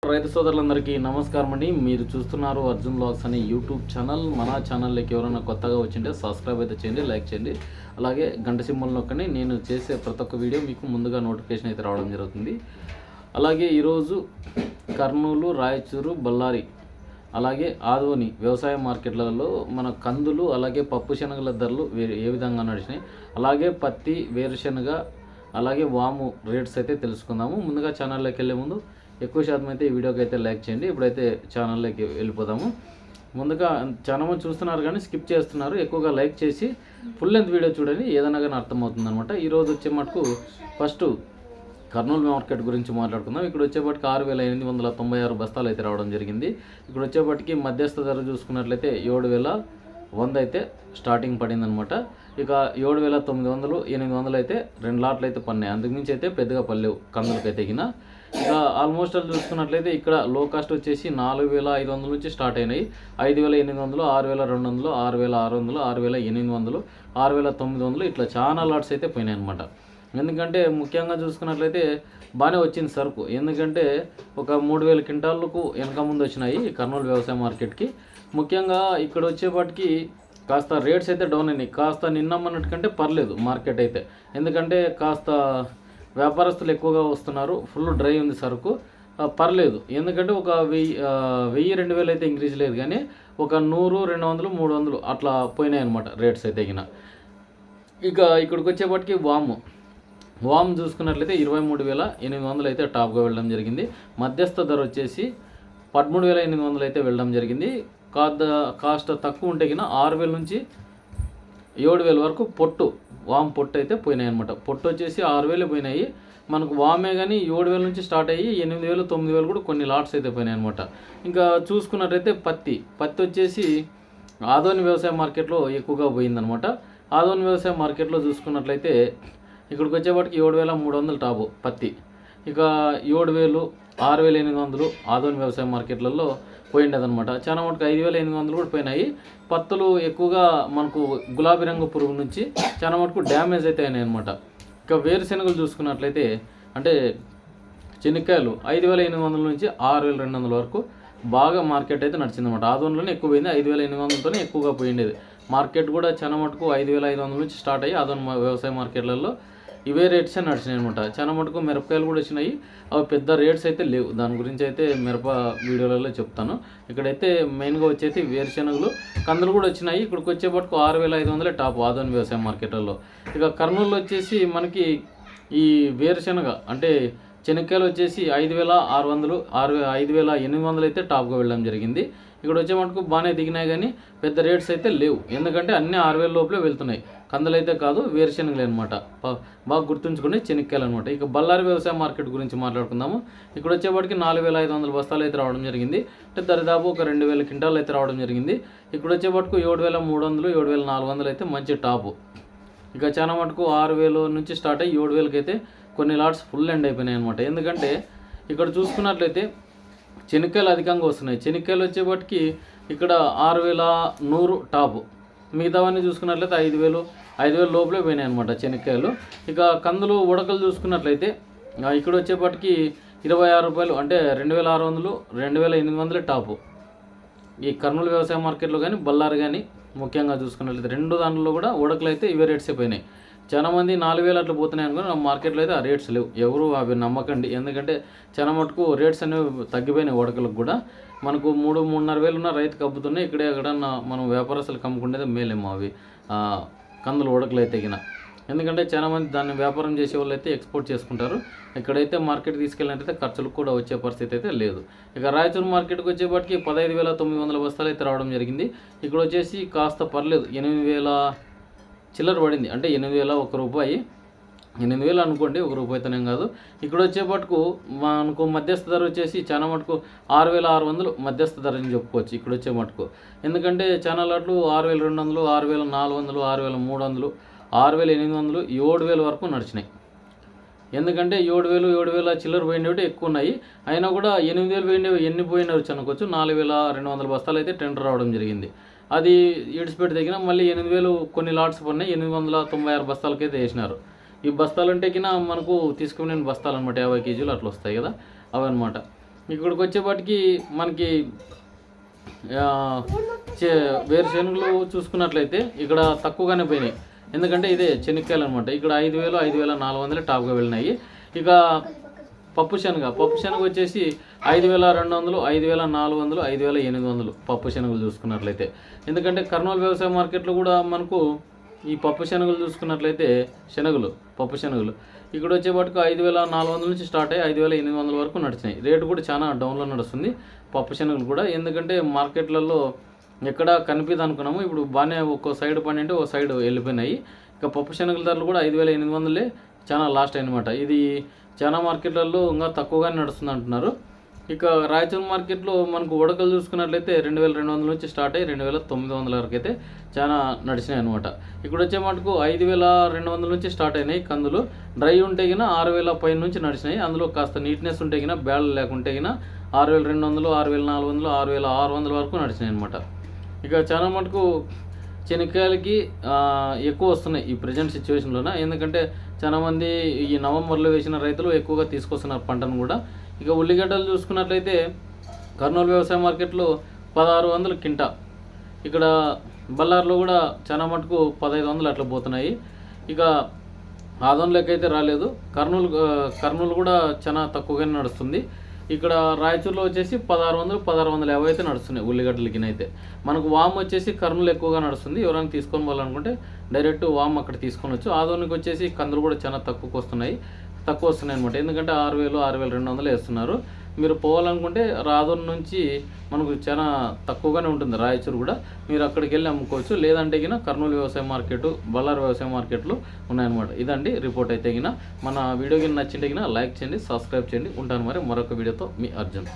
రైతు సోదరులందరికీ నమస్కారం అండి. మీరు చూస్తున్నారు అర్జున్ బ్లాగ్స్ అనే యూట్యూబ్ ఛానల్. మన ఛానల్లోకి ఎవరైనా కొత్తగా వచ్చింటే సబ్స్క్రైబ్ అయితే చేయండి, లైక్ చేయండి, అలాగే గంట సింబల్ నొక్కండి. నేను చేసే ప్రతి ఒక్క వీడియో మీకు ముందుగా నోటిఫికేషన్ అయితే రావడం జరుగుతుంది. అలాగే ఈరోజు కర్నూలు, రాయచూరు, బళ్ళారి, అలాగే ఆదోని వ్యవసాయ మార్కెట్లలో మన కందులు అలాగే పప్పు శనగల ధరలు ఏ విధంగా నడిచినాయి, అలాగే పత్తి, వేరుశనగ, అలాగే వాము రేట్స్ అయితే తెలుసుకుందాము. ముందుగా ఛానల్లోకి వెళ్ళే ముందు ఎక్కువ శాతం అయితే ఈ వీడియోకి అయితే లైక్ చేయండి. ఇప్పుడైతే ఛానల్లోకి వెళ్ళిపోదాము. ముందుగా చాలా మంది చూస్తున్నారు కానీ స్కిప్ చేస్తున్నారు. ఎక్కువగా లైక్ చేసి ఫుల్ లెంత్ వీడియో చూడండి, ఏదైనా కానీ అర్థమవుతుంది అనమాట. ఈరోజు వచ్చే మటుకు ఫస్ట్ కర్నూలు మార్కెట్ గురించి మాట్లాడుకుందాం. ఇక్కడ వచ్చేపటికి 6,896 బస్తాలు అయితే రావడం జరిగింది. ఇక్కడ వచ్చేపటికి మధ్యస్థ ధర చూసుకున్నట్లయితే 7,100 అయితే స్టార్టింగ్ పడింది అనమాట. ఇక 7,900, 800 అయితే 2 లాట్లు అయితే పడినాయి. అందుకుమించి అయితే పెద్దగా పడలేవు కందులకైతే గిన. ఇక ఆల్మోస్ట్ అది చూసుకున్నట్లయితే ఇక్కడ లో కాస్ట్ వచ్చేసి 4,500 నుంచి స్టార్ట్ అయినాయి. 5,800, 6,200, 6,600, 6,800, 6,900 ఇట్లా చాలా లాట్స్ అయితే పోయినాయి అనమాట. ఎందుకంటే ముఖ్యంగా చూసుకున్నట్లయితే బాగానే వచ్చింది సరుకు. ఎందుకంటే ఒక 3,000 క్వింటాళ్ళకు వెనక ముందు వచ్చినాయి కర్నూలు వ్యవసాయ మార్కెట్కి. ముఖ్యంగా ఇక్కడ వచ్చేపాటికి కాస్త రేట్స్ అయితే డౌన్ అయినాయి. కాస్త నిన్నమ్మన్నట్టుకంటే పర్లేదు మార్కెట్ అయితే. ఎందుకంటే కాస్త వ్యాపారస్తులు ఎక్కువగా వస్తున్నారు, ఫుల్ డ్రై ఉంది సరుకు, పర్లేదు. ఎందుకంటే ఒక 1,000-2,000 అయితే ఇంక్రీజ్ లేదు, కానీ ఒక 100, 200, 300 అట్లా పోయినాయి అనమాట రేట్స్ అయితే గిన. ఇక ఇక్కడికి వచ్చేపటికి వాము చూసుకున్నట్లయితే 23,800 అయితే టాప్గా వెళ్ళడం జరిగింది. మధ్యస్థ ధర వచ్చేసి 13,800 అయితే వెళ్ళడం జరిగింది. కాస్త తక్కువ ఉంటే కింద 6,000 నుంచి 7,000 వరకు వామ్ పొట్టు అయితే పోయినాయి అనమాట. పొట్టు వచ్చేసి 6,000 పోయినాయి మనకు. వామే కానీ 7,000 నుంచి స్టార్ట్ అయ్యి 8,000, 9,000 కూడా కొన్ని లాట్స్ అయితే పోయినాయి అనమాట. ఇంకా చూసుకున్నట్లయితే పత్తి వచ్చేసి ఆదోని వ్యవసాయ మార్కెట్లో ఎక్కువగా పోయిందనమాట. ఆదోని వ్యవసాయ మార్కెట్లో చూసుకున్నట్లయితే ఇక్కడికి వచ్చేపాటికి 7,300 టాపు పత్తి. ఇక 7,000, 6,800 ఆదోని వ్యవసాయ మార్కెట్లలో పోయిండేదనమాట. చాలా మటుకు 5,800 కూడా పోయినాయి. పత్తులు ఎక్కువగా మనకు గులాబీ రంగు పురుగు నుంచి చాలా మటుకు డ్యామేజ్ అయితే అయినాయి అనమాట. ఇక వేరుశెనగలు చూసుకున్నట్లయితే అంటే చెనిక్కాయలు 5,800 నుంచి 6,200 వరకు బాగా మార్కెట్ అయితే నడిచిందన్నమాట. ఆదోన్లోనే ఎక్కువ పోయింది. 5,800తోనే ఎక్కువగా పోయిండేది మార్కెట్ కూడా. చాలా మటుకు 5,500 నుంచి స్టార్ట్ అయ్యి ఆదోన్ వ్యవసాయ మార్కెట్లలో ఇవే రేట్సే నడిచినాయి అనమాట. చాలా మటుకు మిరపకాయలు కూడా వచ్చినాయి, అవి పెద్ద రేట్స్ అయితే లేవు. దాని గురించి అయితే మిరప వీడియోలలో చెప్తాను. ఇక్కడైతే మెయిన్గా వచ్చేసి వేరుశెనగలు, కందులు కూడా వచ్చినాయి. ఇక్కడికి వచ్చేపటికి 6,500 టాప్ ఆదోని వ్యవసాయ మార్కెట్లలో. ఇక కర్నూలులో వచ్చేసి మనకి ఈ వేరుశెనగ అంటే చెనక్కాయలు వచ్చేసి 5,600, 5,800 అయితే టాప్గా వెళ్ళడం జరిగింది. ఇక్కడ వచ్చే మటుకు బాగానే దిగినాయి, కానీ పెద్ద రేట్స్ అయితే లేవు. ఎందుకంటే అన్నీ 6,000 లోపలే వెళ్తున్నాయి. కందులు అయితే కాదు, వేరుశెనగలు అనమాట. బాగా గుర్తుంచుకునే చెనిక్కాయలు అనమాట. ఇక బళ్ళారి వ్యవసాయ మార్కెట్ గురించి మాట్లాడుకుందాము. ఇక్కడ వచ్చేప్పటికి 4,500 బస్తాలు అయితే రావడం జరిగింది. అంటే దరిదాపు ఒక 2,000 క్వింటాలు అయితే రావడం జరిగింది. ఇక్కడ వచ్చేపటికి 7,300, 7,400 అయితే మంచి టాపు. ఇక చాలా మటుకు 6,000 నుంచి స్టార్ట్ అయ్యి 7,000కి అయితే కొన్ని లాట్స్ ఫుల్ ఎండ్ అయిపోయినాయి అనమాట. ఎందుకంటే ఇక్కడ చూసుకున్నట్లయితే చెనిక్కాయలు అధికంగా వస్తున్నాయి. చెనిక్కాయలు వచ్చేపటికి ఇక్కడ 6,100 టాపు. మిగతావన్నీ చూసుకున్నట్లయితే 5,000 లోపలే పోయినాయి అనమాట చెనిక్కాయలు. ఇక కందులు ఉడకలు చూసుకున్నట్లయితే ఇక్కడ వచ్చేపటికి 26 రూపాయలు అంటే 2,600, 2,800 టాపు. ఈ కర్నూలు వ్యవసాయ మార్కెట్లో కానీ బళ్ళారి కానీ ముఖ్యంగా చూసుకున్నట్లయితే రెండు దాంట్లో కూడా ఉడకలు అయితే ఇవే రేట్సే పోయినాయి. చాలా మంది 4,000 అట్లా పోతున్నాయి అనుకుని నా మార్కెట్లో అయితే ఆ రేట్స్ లేవు. ఎవరు అవి నమ్మకండి. ఎందుకంటే చాలా మటుకు రేట్స్ అనేవి తగ్గిపోయినాయి ఉడకలకు కూడా. మనకు 3,500 ఉన్న రైతుకు అబ్బుతున్నాయి. ఇక్కడే ఎక్కడన్నా మనం వ్యాపారస్తులు కమ్ముకునేది మేలేమో అవి కందులు ఉడకలు అయితే గిన. ఎందుకంటే చాలామంది దాన్ని వ్యాపారం చేసే వాళ్ళు అయితే ఎక్స్పోర్ట్ చేసుకుంటారు. ఇక్కడైతే మార్కెట్ తీసుకెళ్ళినట్టయితే ఖర్చులకు కూడా వచ్చే పరిస్థితి అయితే లేదు. ఇక రాయచూరు మార్కెట్కి వచ్చేపాటికి 15,900 బస్తాలు అయితే రావడం జరిగింది. ఇక్కడ వచ్చేసి కాస్త పర్లేదు 8,000 చిల్లర పడింది. అంటే 8,000 రూపాయి, 8,000 అనుకోండి, రూపాయి అయితేనేం కాదు. ఇక్కడ వచ్చేపట్టుకు మనకు మధ్యస్థ ధర వచ్చేసి చాలా మటుకు 6,600 మధ్యస్థ ధర అని చెప్పుకోవచ్చు ఇక్కడ వచ్చే మటుకు. ఎందుకంటే చాలా లాట్లు 6,200, 6,400, 6,300, 6,800, 7,000 వరకు నడిచినాయి. ఎందుకంటే 7,000 చిల్లర పోయినవి ఎక్కువ ఉన్నాయి. అయినా కూడా 8,000 పోయినవి ఎన్ని పోయినవి అనుకోవచ్చు. 4,200 బస్తాలు అయితే టెండర్ రావడం జరిగింది. అది ఈడ్చిపెట్టి తగిన మళ్ళీ 8,000 కొన్ని లాట్స్ పడినాయి. 896 బస్తాలకైతే వేసినారు. ఈ బస్తాలు అంటే కినా మనకు తీసుకునే బస్తాలు అనమాట, 50 కేజీలు అట్లా వస్తాయి కదా, అవన్నమాట. ఇక్కడికి వచ్చేపాటికి మనకి వేరుశెనగలు చూసుకున్నట్లయితే ఇక్కడ తక్కువగానే పోయినాయి. ఎందుకంటే ఇదే చెనిక్కాయలు అనమాట. ఇక్కడ 5,000 5,400 టాప్గా వెళ్ళినాయి. ఇక పప్పు శనగ వచ్చేసి 5,200 5,400 5,800 పప్పు శనగలు చూసుకున్నట్లయితే. ఎందుకంటే కర్నూలు వ్యవసాయ మార్కెట్లో కూడా మనకు ఈ పప్పు శనగలు చూసుకున్నట్లయితే పప్పు శనగలు ఇక్కడ వచ్చేపాటుకు 5,400 నుంచి స్టార్ట్ అయ్యి 5,800 వరకు నడిచినాయి. రేటు కూడా చాలా డౌన్లో నడుస్తుంది పప్పు శనగలు కూడా. ఎందుకంటే మార్కెట్లలో ఎక్కడ కనిపిదు అనుకున్నాము, ఇప్పుడు బాగానే ఒక్కో సైడ్ పని అంటే ఒక సైడ్ వెళ్ళిపోయినాయి. ఇక పప్పు శనగల ధరలు కూడా 5,800 చాలా లాస్ట్ అనమాట. ఇది చాలా మార్కెట్లలో ఇంకా తక్కువగానే నడుస్తుంది అంటున్నారు. ఇక రాయచూరు మార్కెట్లో మనకు ఉడకలు చూసుకున్నట్లయితే 2,200 నుంచి స్టార్ట్ అయ్యి 2,900 వరకు అయితే చాలా నడిచినాయి అనమాట. ఇక్కడ వచ్చే మటుకు 5,200 నుంచి స్టార్ట్ అయినాయి కందులు. డ్రై ఉంటే గిన 6,000 పైన నుంచి నడిచినాయి. అందులో కాస్త నీట్నెస్ ఉంటే గిన బ్యాళ్ళు లేకుంటే గిన 6,200 6,400 6,600 వరకు నడిచినాయి అనమాట. ఇక చాలా మటుకు చెనిక్కాయలకి ఎక్కువ వస్తున్నాయి ఈ ప్రజెంట్ సిచ్యువేషన్లోన. ఎందుకంటే చాలామంది ఈ నవంబర్లో వేసిన రైతులు ఎక్కువగా తీసుకొస్తున్నారు పంటను కూడా. ఇక ఉల్లిగడ్డలు చూసుకున్నట్లయితే కర్నూలు వ్యవసాయ మార్కెట్లో 1,600 కింటా. ఇక్కడ బళ్ళార్లో కూడా చాలా మటుకు 1,500 అట్లా పోతున్నాయి. ఇక ఆదోన్లోకి అయితే రాలేదు. కర్నూలు కూడా చాలా తక్కువగానే నడుస్తుంది. ఇక్కడ రాయచూరులో వచ్చేసి 1,600 1,650 అయితే నడుస్తున్నాయి ఉల్లిగడ్డలకినైతే. మనకు వామ్ వచ్చేసి కర్నూలు ఎక్కువగా నడుస్తుంది. ఎవరైనా తీసుకొని పోవాలనుకుంటే డైరెక్ట్ వామ్ అక్కడ తీసుకొనొచ్చు. ఆదోనికి వచ్చేసి కందులు కూడా చాలా తక్కువ వస్తున్నాయి అనమాట. ఎందుకంటే 6,000 6,200 వేస్తున్నారు. మీరు పోవాలనుకుంటే ఆదోన్ నుంచి మనకు చాలా తక్కువగానే ఉంటుంది రాయచూరు కూడా. మీరు అక్కడికి వెళ్ళి అమ్ముకోవచ్చు. లేదంటే గిన కర్నూలు వ్యవసాయ మార్కెట్, బళ్ళారి వ్యవసాయ మార్కెట్లు ఉన్నాయన్నమాట. ఇదండి రిపోర్ట్ అయితే గిన. మన వీడియో గిన నచ్చింటే గిన లైక్ చేయండి, సబ్స్క్రైబ్ చేయండి. ఉంటాను మరి మరొక వీడియోతో మీ అర్జున్.